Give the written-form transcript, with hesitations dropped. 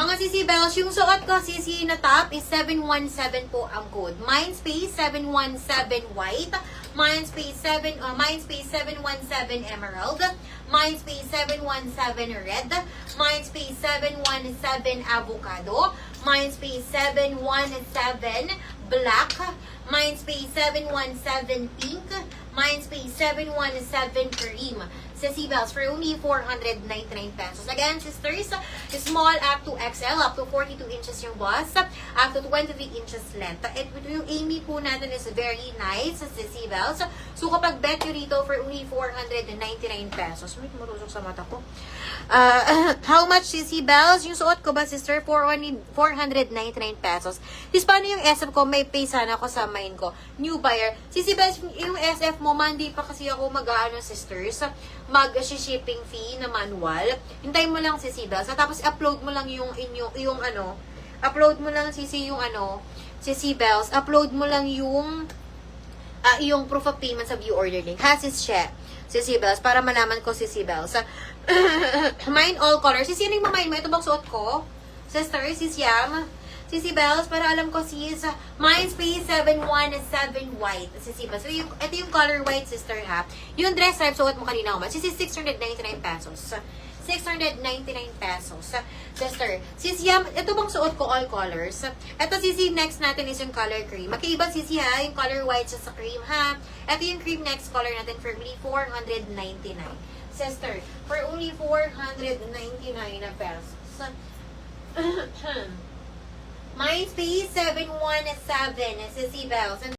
Mga Sisi Bells, yung suot ko Sisi na top is 717 po ang code. Mindspace 717 white, Mindspace 717 emerald, Mindspace 717 red, Mindspace 717 avocado, Mindspace 717 black, Mindspace 717 pink, Mindspace 717 cream. Sisi Bells for only 499 pesos. Again, sisters, small up to XL, up to 42 inches yung bust, up to 23 inches length. At yung Amy po natin is very nice, Sisi Bells. So, kapag bet nyo rito for only 499 pesos, may marusok sa mata ko. How much, Sisi Bells? Yung suot ko ba, sister? 499 pesos. Is paano yung SF ko? May pay sana ako sa mind ko. New buyer. Sisi Bells, yung SF mo, Monday pa kasi ako mag-ano, sisters, mag-shipping fee na manual. Hintayin mo lang, Sisi Bells. Tapos, upload mo lang yung upload mo lang, Sisi, yung Sisi Bells, upload mo lang yung proof of payment sa view order link. Ha, Sisi Bells, para malaman ko, Sisi Bells. Mine all colors. Sisi, ano yung mamain mo? Ito bang suot ko? Sister, Sis Yam? Sisi Bells, para alam ko, sis, Mindspace 717 white. Sisi Bells. So, ito yung color white, sister, ha? Yung dress type, suot mo kanina ko, Sisi, 699 pesos. 699 pesos. Sister, Sis Yam, ito bang suot ko all colors? Ito, Sisi, next natin is yung color cream. Magkaiba, Sisi, ha? Yung color white siya sa cream, ha? Ito yung cream next color natin for only 499. Sister, for only 499 na pesos. Mindspace 717, Sisi Bells.